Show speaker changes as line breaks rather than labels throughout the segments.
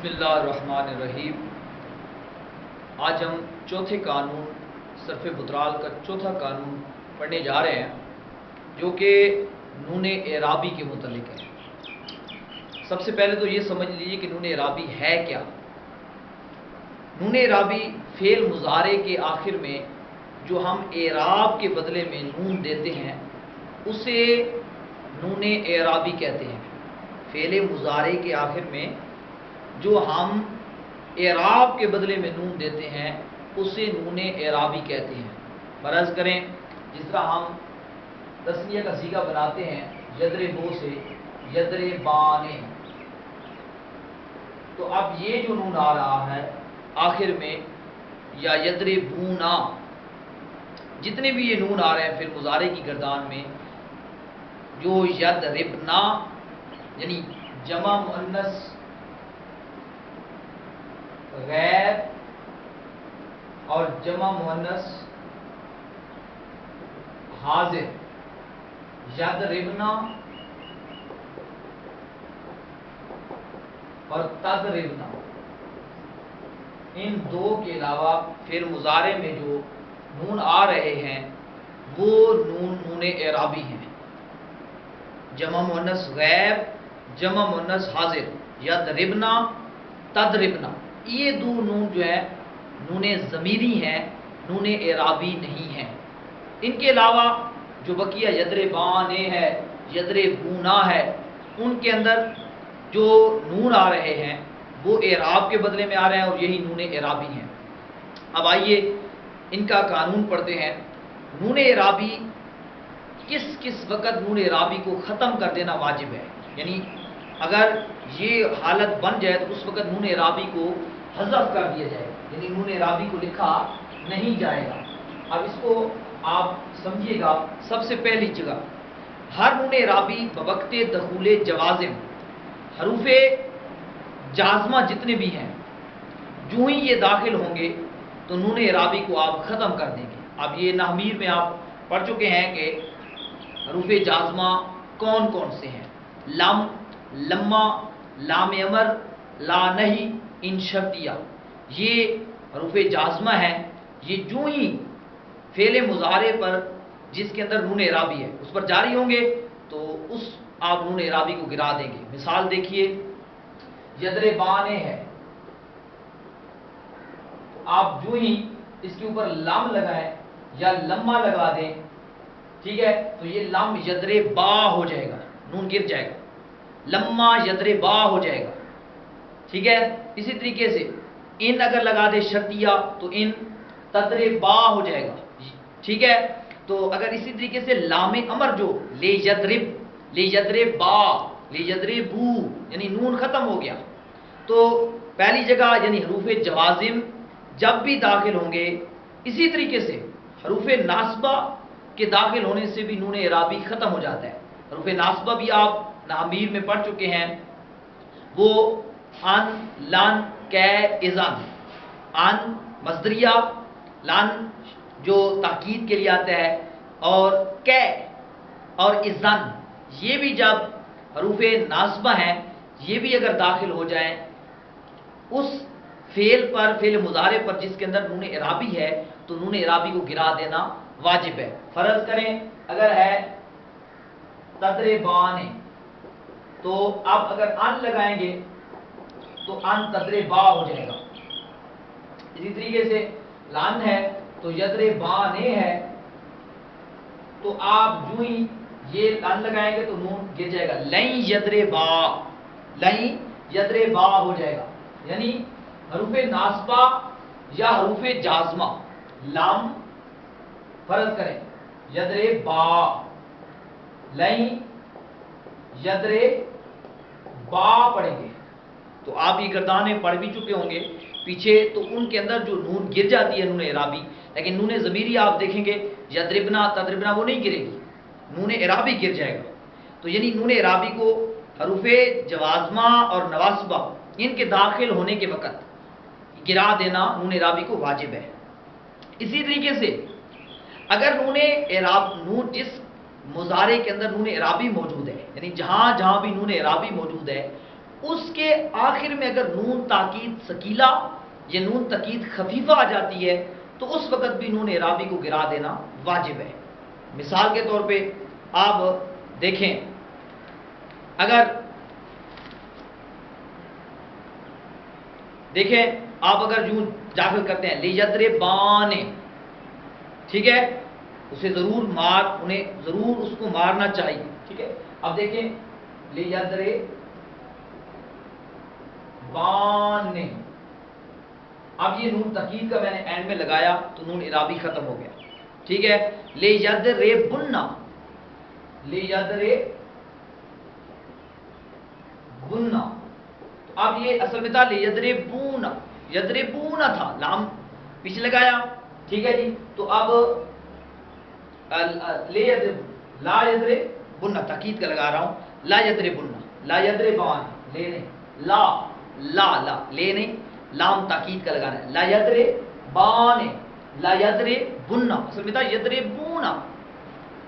बिस्मिल्लाहिर्रहमानिर्रहीम। आज हम चौथे कानून सरफ़ बुतराल का चौथा कानून पढ़ने जा रहे हैं, जो कि नून एराबी के मुतल्लिक़ है। सबसे पहले तो ये समझ लीजिए कि नून एराबी है क्या। नून एराबी फ़ेल मुज़ारे के आखिर में जो हम एराब के बदले में नून देते हैं उसे नून एराबी कहते हैं। फ़ेल मुज़ारे के आखिर में जो हम एराब के बदले में नून देते हैं उसे नून एराबी कहते हैं। फर्ज करें जिस तरह हम तस्निया का सीगा बनाते हैं यदरिबो से यदरिबाने, तो अब ये जो नून आ रहा है आखिर में या यदरिबूना, जितने भी ये नून आ रहे हैं फिर मुज़ारे की गर्दान में, जो यदरिबना यानी जमा मुअन्नस गैर और जमा मुअन्नस हाजिर, यदरिबना और तदरिबना, इन दो के अलावा फिर मुज़ारे में जो नून आ रहे हैं वो नून एराबी हैं। जमा मुअन्नस गैर, जमा मुअन्नस हाजिर, यदरिबना तदरिबना, ये दो नून जो है नून ज़मीरी हैं, नून एराबी नहीं हैं। इनके अलावा जो बकिया यदरिबाने है, यदरिबूना है, उनके अंदर जो नून आ रहे हैं वो एराब के बदले में आ रहे हैं और यही नून एराबी हैं। अब आइए इनका कानून पढ़ते हैं। नून एराबी किस किस वक़्त नून एराबी को ख़त्म कर देना वाजिब है, यानी अगर ये हालत बन जाए तो उस वक़्त नून एराबी को हज़फ कर दिया जाएगा, यानी नून एराबी को लिखा नहीं जाएगा। अब इसको आप समझिएगा। सबसे पहली जगह, हर नून एराबी बवक्ते दखूले जवाज़िम, हरूफे जाज़मा जितने भी हैं, जो ही ये दाखिल होंगे तो नून एराबी को आप ख़त्म कर देंगे। अब ये नामीर में आप पढ़ चुके हैं कि हरूफे जाज़मा कौन कौन से हैं। लम, लम्मा, लाम अमर, ला नहीं, इन शर्तिया, ये हरूफे जाज़मा हैं। ये जो ही फ़ेल मुज़ारे पर जिसके अंदर नून एराबी है उस पर जारी होंगे तो उस आप नून एराबी को गिरा देंगे। मिसाल देखिए, यदरिबाने है, तो आप जो ही इसके ऊपर लाम लगाएं या लम्मा लगा दें, ठीक है, तो ये लम यदरिबा हो जाएगा, नून गिर जाएगा। लम्मा यदरिबा हो जाएगा, ठीक है। इसी तरीके से इन अगर लगा दे शर्तिया तो इन तदरिबा हो जाएगा, ठीक है। तो अगर इसी तरीके से लाम अमर जो ले यदरिब, ले यदरिबा, ले यदरिबू, यानी नून ख़त्म हो गया, तो पहली जगह यानी हरूफे जवाज़िम जब भी दाखिल होंगे, इसी तरीके से हरूफे नासबा के दाखिल होने से भी नून एराबी ख़त्म हो जाता है। हरूफे नासबा भी आप नामीर में पढ़ चुके हैं, वो अन, लन, कै, इज़न। अन मज़दरिया, लन जो ताकीद के लिए आता है, और कै और इज़न, ये भी जब हरूफे नासबा हैं ये भी अगर दाखिल हो जाएं उस फ़ेल पर, फ़ेल मुज़ारे पर जिसके अंदर नून एराबी है, तो नून एराबी को गिरा देना वाजिब है। फ़र्ज़ करें अगर है तदरिबाने, तो अब अगर अन लगाएंगे तो अन तदरिबा हो जाएगा। इसी तरीके से लान है तो यदरिबाने है, तो आप जो ही ये लान लगाएंगे तो नून गिर जाएगा। लई यदरिबा, लई यदरिबा हो जाएगा, यानी हरूफे नासबा या हरूफे जाज़मा, लाम फर्ज करें यदरिबा, लई यदरिबा पढ़ेंगे, तो आप ये गर्दानें पढ़ भी चुके होंगे पीछे, तो उनके अंदर जो नून गिर जाती है नून एराबी, लेकिन नून ज़मीरी आप देखेंगे यदरिबना तदरिबना वो नहीं गिरेगी, नून एराबी गिर जाएगा। तो यानी नून एराबी को हरूफे जवाज़मा और नवासबा इनके दाखिल होने के वक़्त गिरा देना नून एराबी को वाजिब है। इसी तरीके से अगर नून एराब, नून जिस मुज़ारे के अंदर नून एराबी मौजूद है, यानी जहाँ जहाँ भी नून एराबी मौजूद है اس کے آخر میں اگر نون تاکید ثقیلہ یا نون تاکید خفیفہ آ جاتی ہے تو اس وقت بھی نون اعرابی کو گرا دینا واجب ہے۔ مثال کے طور پہ آپ دیکھیں، اگر دیکھیں آپ اگر یوں داخل کرتے ہیں لیضربان، ٹھیک ہے، اسے ضرور انہیں ضرور اس کو مارنا چاہیے، ٹھیک ہے۔ اب دیکھیں لیضربان، اب یہ نون تاکید کا میں نے اینڈ میں لگایا تو نون اعرابی ختم ہو گیا، ٹھیک ہے۔ لیضربن، لیضربن، اب یہ اصل میں تھا لیضربون، یضربون تھا، لام پیچھے لگایا، ٹھیک ہے جی۔ تو اب لا یضربن، تاکید کا لگا رہا ہوں، لا یضربن، لا یضربان، لے نہیں، لا لے نہیں، لام تاکید کا لگانا ہے، لا یضربان، لا یضربن، اصل میں تھا یضربون،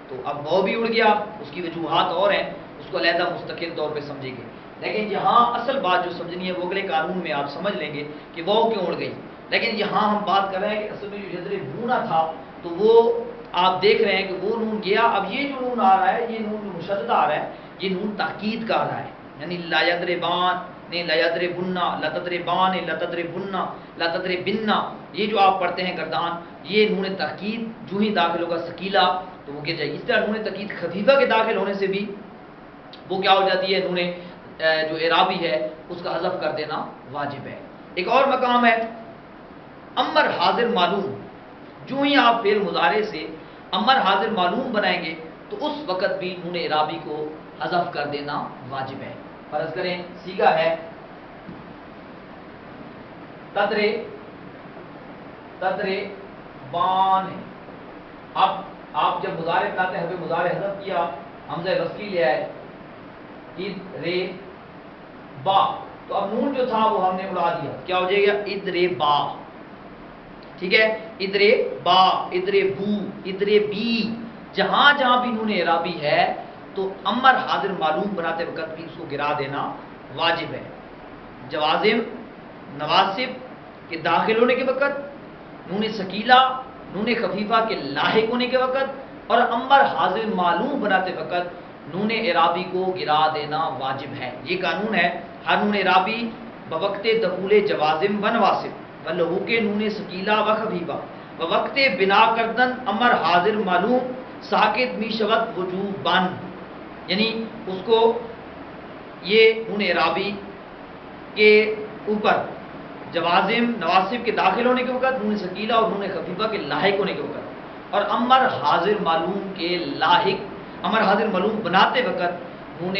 تو اب وہ بھی اڑ گیا، اس کی وجوہات اور ہیں، اس کو علیحدہ مستقل طور پہ سمجھیں گے، لیکن یہاں اصل بات جو سمجھنی ہے وہ اگلے قانون میں آپ سمجھ لیں گے کہ وہ کیوں اڑ گئی، لیکن یہاں ہم بات کر رہے ہیں کہ اصل میں جو یضربون تھا تو وہ آپ دیکھ رہے ہیں کہ وہ نون گیا، اب یہ جو نون آ رہا ہے، یہ نون جو مشدد آ رہا ہے، یہ نون تاکید کا آ رہا ہے، یعنی لا یضربان، لا یضربن، لا تضربان، لا تضربن، لا تضربن، یہ جو آپ پڑھتے ہیں گردان، یہ نون تاکید جو ہی داخل ہوگا ثقیلہ تو وہ گر جائے گی۔ اس طرح نون تاکید خفیفہ کے داخل ہونے سے بھی وہ کیا ہو جاتی ہے، نون جو اعرابی ہے اس کا حذف کر دینا واجب ہے۔ ایک اور مقام ہے امر حاضر معلوم، جو ہی آپ فعل مضارع سے امر حاضر معلوم بنائیں گے تو اس وقت بھی نون اعرابی کو حذف کر دینا واجب ہے۔ فرض کریں سیگا ہے تضربان، اب آپ جب مضارع بناتے ہیں حرف مضارع حذف کیا، حمزہ وصلی لے آئے، با، تو اب نون جو تھا وہ ہم نے اڑا دیا، کیا ہو جائے گا ادربا، ٹھیک ہے، ادربا، ادربو، ادربی، جہاں جہاں بھی نون اعرابی ہے تو امر حاضر معلوم بناتے وقت بھی اس کو گرا دینا واجب ہے۔ جوازم نواسب کے داخل ہونے کے وقت، نون ثقیلہ نون خفیفہ کے لاحق ہونے کے وقت اور امر حاضر معلوم بناتے وقت نون اعرابی کو گرا دینا واجب ہے۔ یہ قانون ہے، ہر نون اعرابی بوقت دخول جوازم و نواسب و لحوق نون ثقیلہ و خفیفہ و وقت بنا کردن امر حاضر معلوم ساکت می شود وجوباً، یعنی اس کو یہ نون اعرابی کے اوپر جوازم نواسب کے داخل ہونے کے وقت، نون ثقیلہ اور نون خفیفہ کے لاحق ہونے کے وقت اور امر حاضر معلوم کے لاحق، امر حاضر معلوم بناتے وقت نون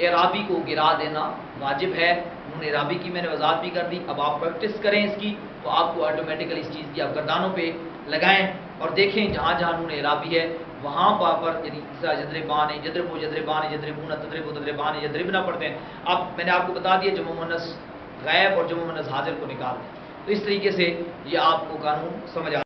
اعرابی کو گرا دینا واجب ہے۔ نون اعرابی کی میں نے وضاحت بھی کر دی، اب آپ پریکٹس کریں اس کی تو آپ کو آٹومیٹیکلی اس چیز کی آپ گردانوں پہ لگائیں اور دیکھیں جہاں جہاں نون اعرابی ہے وہاں پر، یعنی یضربان، یضربو، یضربان، یضربون، تضربو، تضربان، یضربنا پڑھتے ہیں۔ اب میں نے آپ کو بتا دیا جمع مؤنث غائب اور جمع مؤنث حاضر کو نکال دیں، تو اس طریقے سے یہ آپ کو قانون سمجھ آ